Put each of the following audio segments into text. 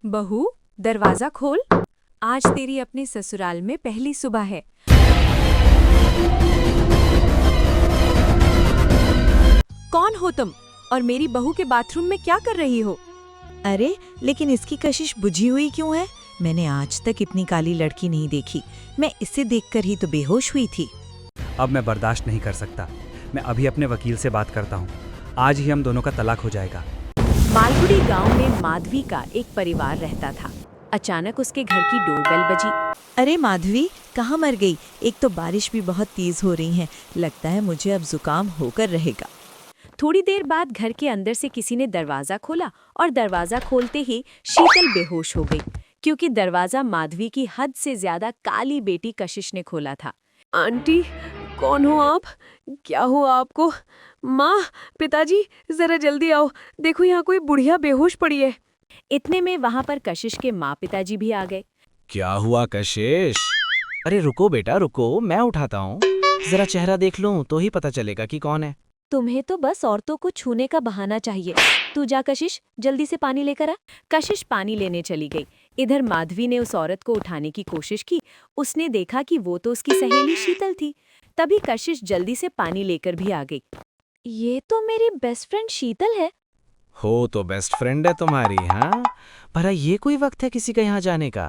बहू, दरवाजा खोल। आज तेरी अपने ससुराल में पहली सुबह है। कौन हो तुम और मेरी बहू के बाथरूम में क्या कर रही हो? अरे लेकिन इसकी कशिश बुझी हुई क्यों है? मैंने आज तक इतनी काली लड़की नहीं देखी। मैं इसे देखकर ही तो बेहोश हुई थी। अब मैं बर्दाश्त नहीं कर सकता। मैं अभी अपने वकील से बात करता हूँ। आज ही हम दोनों का तलाक हो जाएगा। मालगुड़ी गांव में माधवी का एक परिवार रहता था। अचानक उसके घर की डोरबेल बजी। अरे माधवी, कहाँ मर गई? एक तो बारिश भी बहुत तेज हो रही है। लगता है मुझे अब जुकाम होकर रहेगा। थोड़ी देर बाद घर के अंदर से किसी ने दरवाजा खोला और दरवाजा खोलते ही शीतल बेहोश हो गई, क्योंकि दरवाजा माधवी की हद से ज्यादा काली बेटी कशिश ने खोला था। आंटी, कौन हो आप? क्या हुआ आपको? माँ, पिताजी, जरा जल्दी आओ। देखो यहाँ कोई बुढ़िया बेहोश पड़ी है। इतने में वहाँ पर कशिश के माँ पिताजी भी आ गए। क्या हुआ कशिश? अरे रुको बेटा रुको, मैं उठाता हूँ। जरा चेहरा देख लूं तो ही पता चलेगा कि कौन है। तुम्हें तो बस औरतों को छूने का बहाना चाहिए। तू जा कशिश, जल्दी से पानी लेकर आ। कशिश पानी लेने चली गई। इधर माधवी ने उस औरत को उठाने की कोशिश की। उसने देखा कि वो तो उसकी सहेली शीतल थी। तभी कशिश जल्दी से पानी लेकर भी आ गई। ये तो मेरी बेस्ट फ्रेंड शीतल है। हो तो बेस्ट फ्रेंड है तुम्हारी, हाँ? भला ये कोई वक्त है किसी का यहाँ जाने का?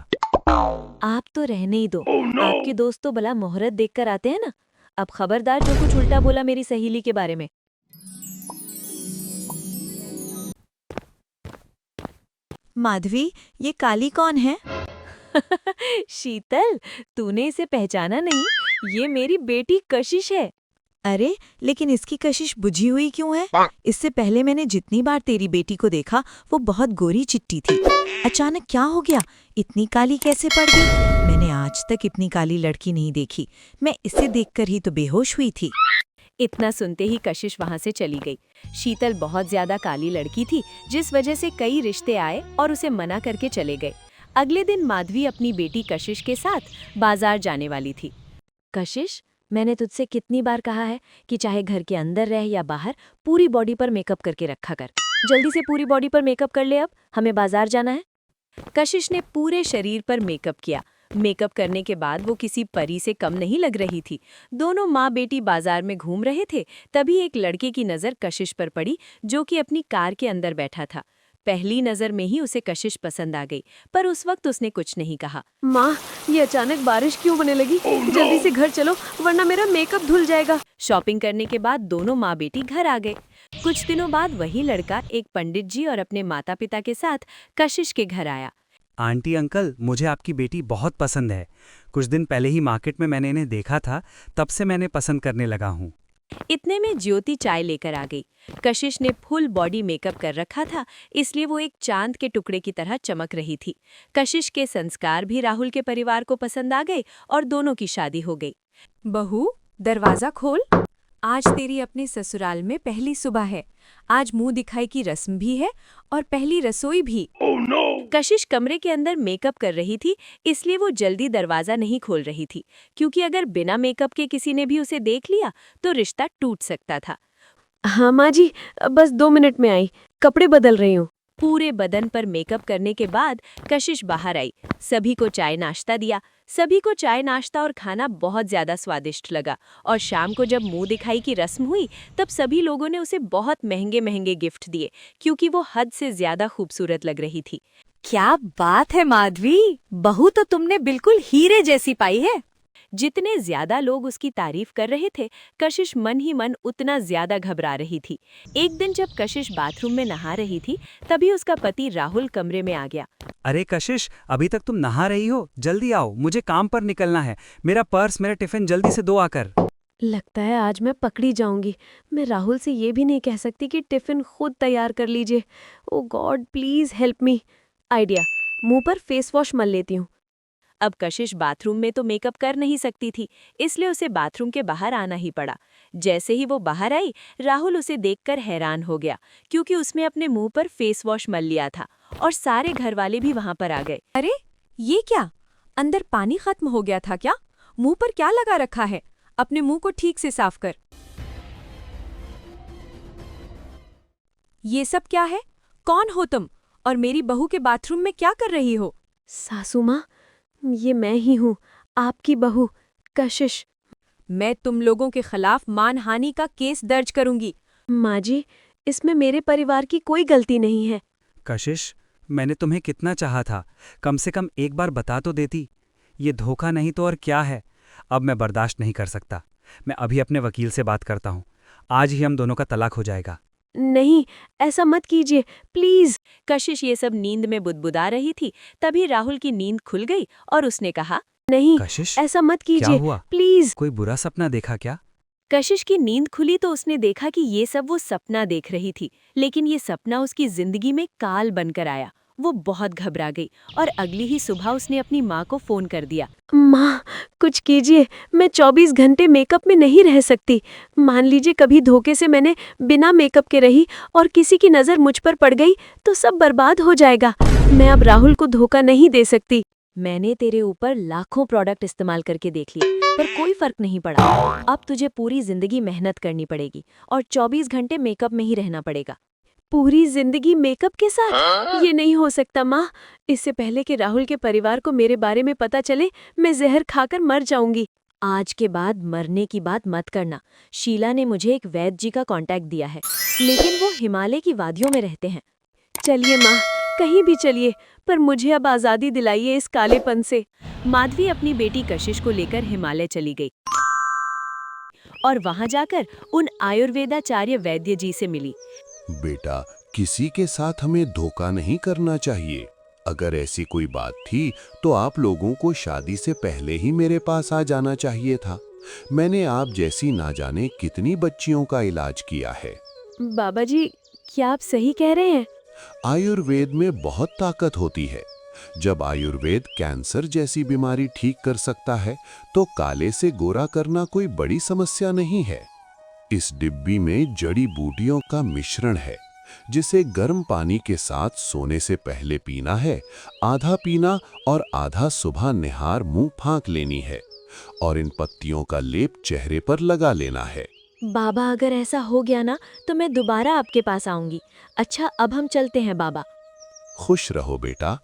आप तो रहने ही दो। आपके दोस्त तो भला मुहूर्त देखकर आते हैं ना। अब खबरदार जो कुछ उल्टा बोला मेरी सहेली के बारे में। माधवी, ये काली कौन है? शीतल, तूने इसे पहचाना नहीं? ये मेरी बेटी कशिश है। अरे लेकिन इसकी कशिश बुझी हुई क्यों है? इससे पहले मैंने जितनी बार तेरी बेटी को देखा वो बहुत गोरी चिट्टी थी। अचानक क्या हो गया? इतनी काली कैसे पड़ गई? मैंने आज तक इतनी काली लड़की नहीं देखी। मैं इसे देखकर ही तो बेहोश हुई थी। इतना सुनते ही कशिश वहां से चली गई। शीतल बहुत ज्यादा काली लड़की थी, जिस वजह से कई रिश्ते आए और उसे मना करके चले गए। अगले दिन माधवी अपनी बेटी कशिश के साथ बाजार जाने वाली थी। कशिश, मैंने तुझसे कितनी बार कहा है कि चाहे घर के अंदर रह या बाहर, पूरी बॉडी पर मेकअप करके रखा कर। जल्दी से पूरी बॉडी पर मेकअप कर ले, अब हमें बाजार जाना है। कशिश ने पूरे शरीर पर मेकअप किया। मेकअप करने के बाद वो किसी परी से कम नहीं लग रही थी। दोनों माँ बेटी बाजार में घूम रहे थे। तभी एक लड़के की नज़र कशिश पर पड़ी, जो कि अपनी कार के अंदर बैठा था। पहली नज़र में ही उसे कशिश पसंद आ गई, पर उस वक्त उसने कुछ नहीं कहा। माँ, ये अचानक बारिश क्यों होने लगी? जल्दी से घर चलो, वरना मेरा मेकअप धुल जाएगा। शॉपिंग करने के बाद दोनों माँ बेटी घर आ गए। कुछ दिनों बाद वही लड़का एक पंडित जी और अपने माता पिता के साथ कशिश के घर आया। आंटी अंकल, मुझे आपकी बेटी बहुत पसंद है। कुछ दिन पहले ही मार्केट में मैंने इन्हें देखा था, तब से मैंने पसंद करने लगा हूँ। इतने में ज्योति चाय लेकर आ गई। कशिश ने फुल बॉडी मेकअप कर रखा था, इसलिए वो एक चांद के टुकड़े की तरह चमक रही थी। कशिश के संस्कार भी राहुल के परिवार को पसंद आ गए और दोनों की शादी हो गई। बहू, दरवाजा खोल। आज तेरी अपने ससुराल में पहली सुबह है। आज मुंह दिखाई की रस्म भी है और पहली रसोई भी। कशिश कमरे के अंदर मेकअप कर रही थी, इसलिए वो जल्दी दरवाजा नहीं खोल रही थी, क्योंकि अगर बिना मेकअप के किसी ने भी उसे देख लिया तो रिश्ता टूट सकता था। हाँ माँ जी, बस 2 मिनट में आई, कपड़े बदल रही हूँ। पूरे बदन पर मेकअप करने के बाद कशिश बाहर आई। सभी को चाय नाश्ता दिया। सभी को चाय नाश्ता और खाना बहुत ज्यादा स्वादिष्ट लगा, और शाम को जब मुंह दिखाई की रस्म हुई तब सभी लोगों ने उसे बहुत महंगे महंगे गिफ्ट दिए, क्योंकि वो हद से ज्यादा खूबसूरत लग रही थी। क्या बात है माधवी, बहू तो तुमने बिल्कुल हीरे जैसी पाई है। जितने ज्यादा लोग उसकी तारीफ कर रहे थे, कशिश मन ही मन उतना ज्यादा घबरा रही थी। एक दिन जब कशिश बाथरूम में नहा रही थी, तभी उसका पति राहुल कमरे में आ गया। अरे कशिश, अभी तक तुम नहा रही हो? जल्दी आओ, मुझे काम पर निकलना है। मेरा पर्स, मेरा टिफिन जल्दी से दो आकर। लगता है आज मैं पकड़ी जाऊंगी। मैं राहुल से ये भी नहीं कह सकती कि टिफिन खुद तैयार कर लीजिए। Oh God, please help me. Idea, मुंह पर फेस वॉश मल लेती हूँ। अब कशिश बाथरूम में तो मेकअप कर नहीं सकती थी, इसलिए उसे बाथरूम के बाहर आना ही पड़ा। जैसे ही वो बाहर आई, राहुल उसे देखकर हैरान हो गया, क्योंकि उसने अपने मुंह पर फेस वॉश मल लिया था और सारे घर वाले भी वहां पर आ गए। अरे ये क्या? अंदर पानी खत्म हो गया था क्या? मुंह पर क्या लगा रखा है? अपने मुंह को ठीक से साफ कर। ये सब क्या है? कौन हो तुम और मेरी बहू के बाथरूम में क्या कर रही हो? सासू माँ, ये मैं ही हूँ, आपकी बहू कशिश। मैं तुम लोगों के खिलाफ मानहानि का केस दर्ज करूंगी। माँ जी, इसमें मेरे परिवार की कोई गलती नहीं है। कशिश, मैंने तुम्हें कितना चाहा था, कम से कम एक बार बता तो देती। ये धोखा नहीं तो और क्या है? अब मैं बर्दाश्त नहीं कर सकता। मैं अभी अपने वकील से बात करता हूँ। आज ही हम दोनों का तलाक हो जाएगा। नहीं, ऐसा मत कीजिए, प्लीज। कशिश ये सब नींद में बुदबुदा रही थी, तभी राहुल की नींद खुल गई और उसने कहा, नहीं, कशिश, ऐसा मत क्या कीजिए, हुआ? प्लीज। कोई बुरा सपना देखा क्या? कशिश की नींद खुली तो उसने देखा कि ये सब वो सपना देख रही थी, लेकिन ये सपना उसकी जिंदगी में काल बनकर आया। वो बहुत घबरा गई और अगली ही सुबह उसने अपनी माँ को फोन कर दिया। माँ, कुछ कीजिए, मैं 24 घंटे मेकअप में नहीं रह सकती। मान लीजिए कभी धोखे से मैंने बिना मेकअप के रही और किसी की नज़र मुझ पर पड़ गई तो सब बर्बाद हो जाएगा। मैं अब राहुल को धोखा नहीं दे सकती। मैंने तेरे ऊपर लाखों प्रोडक्ट इस्तेमाल करके देख लिए, पर कोई फर्क नहीं पड़ा। अब तुझे पूरी जिंदगी मेहनत करनी पड़ेगी और 24 घंटे मेकअप में ही रहना पड़ेगा। पूरी जिंदगी मेकअप के साथ? ये नहीं हो सकता माँ। इससे पहले कि राहुल के परिवार को मेरे बारे में पता चले, मैं जहर खाकर मर जाऊंगी। आज के बाद मरने की बात मत करना। शीला ने मुझे एक वैद्य जी का कांटेक्ट दिया है, लेकिन वो हिमालय की वादियों में रहते हैं। चलिए माँ, कहीं भी चलिए, पर मुझे अब आज़ादी दिलाइए इस कालेपन से। माधवी अपनी बेटी कशिश को लेकर हिमालय चली गई और वहां जाकर उन आयुर्वेदाचार्य वैद्य जी से मिली। बेटा, किसी के साथ हमें धोखा नहीं करना चाहिए। अगर ऐसी कोई बात थी तो आप लोगों को शादी से पहले ही मेरे पास आ जाना चाहिए था। मैंने आप जैसी ना जाने कितनी बच्चियों का इलाज किया है। बाबा जी, क्या आप सही कह रहे हैं? आयुर्वेद में बहुत ताकत होती है। जब आयुर्वेद कैंसर जैसी बीमारी ठीक कर सकता है तो काले से गोरा करना कोई बड़ी समस्या नहीं है। इस डिब्बी में जड़ी बूटियों का मिश्रण है, जिसे गर्म पानी के साथ सोने से पहले पीना है। आधा पीना और आधा सुबह निहार मुंह फांक लेनी है और इन पत्तियों का लेप चेहरे पर लगा लेना है। बाबा, अगर ऐसा हो गया ना तो मैं दोबारा आपके पास आऊंगी। अच्छा, अब हम चलते हैं बाबा। खुश रहो बेटा।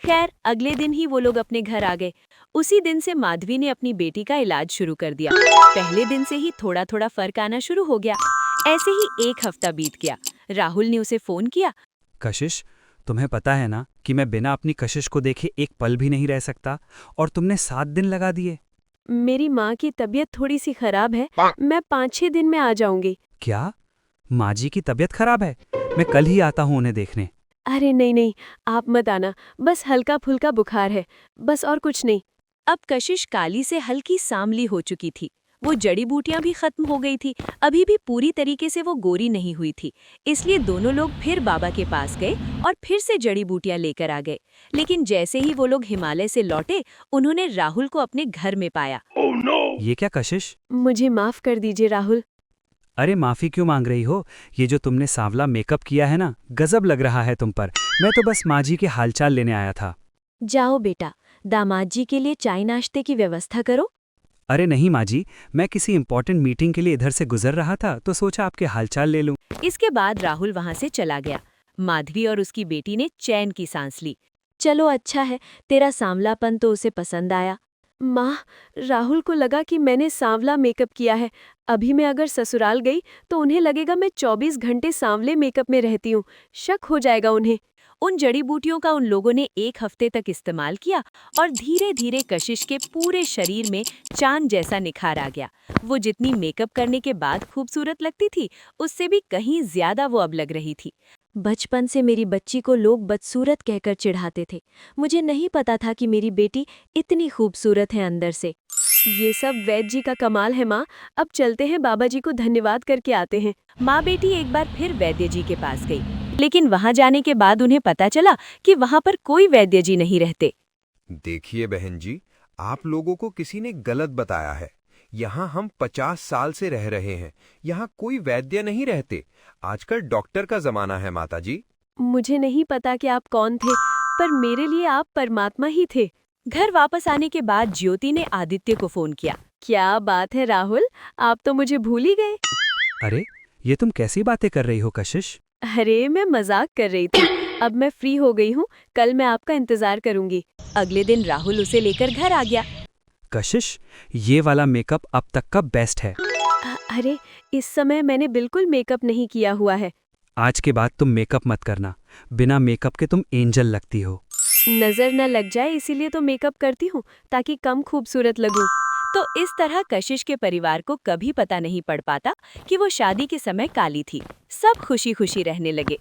खैर, अगले दिन ही वो लोग अपने घर आ गए। उसी दिन से माधवी ने अपनी बेटी का इलाज शुरू कर दिया। पहले दिन से ही थोड़ा थोड़ा फर्क आना शुरू हो गया। ऐसे ही एक हफ्ता बीत गया। राहुल ने उसे फोन किया। कशिश, तुम्हें पता है ना कि मैं बिना अपनी कशिश को देखे एक पल भी नहीं रह सकता, और तुमने 7 दिन लगा दिए। मेरी माँ की तबीयत थोड़ी सी खराब है, मैं 5-6 दिन में आ जाऊंगी। क्या? माँ जी की तबीयत खराब है? मैं कल ही आता हूँ उन्हें देखने। अरे नहीं नहीं, आप मत आना, बस हल्का फुल्का बुखार है, बस, और कुछ नहीं। अब कशिश काली से हल्की सांवली हो चुकी थी। वो जड़ी बूटियां भी खत्म हो गई थी। अभी भी पूरी तरीके से वो गोरी नहीं हुई थी। इसलिए दोनों लोग फिर बाबा के पास गए और फिर से जड़ी बूटियां लेकर आ गए। लेकिन जैसे ही वो लोग हिमालय से लौटे, उन्होंने राहुल को अपने घर में पाया। ये क्या कशिश? मुझे माफ कर दीजिए राहुल। अरे माफी क्यों मांग रही हो? ये जो तुमने सांवला मेकअप किया है ना, गजब लग रहा है तुम पर। मैं तो बस माँ जी के हालचाल लेने आया था। जाओ बेटा, दामाद जी के लिए चाय नाश्ते की व्यवस्था करो। अरे नहीं माँ जी, मैं किसी इंपॉर्टेंट मीटिंग के लिए इधर से गुजर रहा था तो सोचा आपके हालचाल ले लूं। इसके बाद राहुल वहां से चला गया। माधवी और उसकी बेटी ने चैन की सांस ली। चलो अच्छा है, तेरा सांवलापन तो उसे पसंद आया। माँ, राहुल को लगा कि मैंने सांवला मेकअप किया है। अभी मैं अगर ससुराल गई तो उन्हें लगेगा मैं 24 घंटे सांवले मेकअप में रहती हूँ। शक हो जाएगा उन्हें। उन जड़ी बूटियों का उन लोगों ने 1 हफ्ते तक इस्तेमाल किया और धीरे धीरे कशिश के पूरे शरीर में चांद जैसा निखार आ गया। वो जितनी मेकअप करने के बाद खूबसूरत लगती थी, उससे भी कहीं ज्यादा वो अब लग रही थी। बचपन से मेरी बच्ची को लोग बदसूरत कहकर चिढ़ाते थे। मुझे नहीं पता था कि मेरी बेटी इतनी खूबसूरत है अंदर से। ये सब वैद्य जी का कमाल है माँ। अब चलते हैं, बाबा जी को धन्यवाद करके आते हैं। माँ बेटी एक बार फिर वैद्य जी के पास गई, लेकिन वहां जाने के बाद उन्हें पता चला कि वहां पर कोई वैद्य जी नहीं रहते। देखिए बहन जी, आप लोगों को किसी ने गलत बताया है। यहाँ हम 50 साल से रह रहे हैं। यहाँ कोई वैद्य नहीं रहते। आजकल डॉक्टर का जमाना है माता जी। मुझे नहीं पता कि आप कौन थे, पर मेरे लिए आप परमात्मा ही थे। घर वापस आने के बाद ज्योति ने आदित्य को फोन किया। क्या बात है राहुल, आप तो मुझे भूल ही गए। अरे, ये तुम कैसी बातें कर रही हो कशिश? अरे मैं मजाक कर रही थी। अब मैं फ्री हो गई हूँ, कल मैं आपका इंतजार करूंगी। अगले दिन राहुल उसे लेकर घर आ गया। कशिश, ये वाला मेकअप अब तक का बेस्ट है। अरे, इस समय मैंने बिल्कुल मेकअप नहीं किया हुआ है। आज के बाद तुम मेकअप मत करना। बिना मेकअप के तुम एंजल लगती हो। नजर न लग जाए इसीलिए तो मेकअप करती हूँ, ताकि कम खूबसूरत लगूं। तो इस तरह कशिश के परिवार को कभी पता नहीं पड़ पाता कि वो शादी के समय काली थी। सब खुशी खुशी रहने लगे।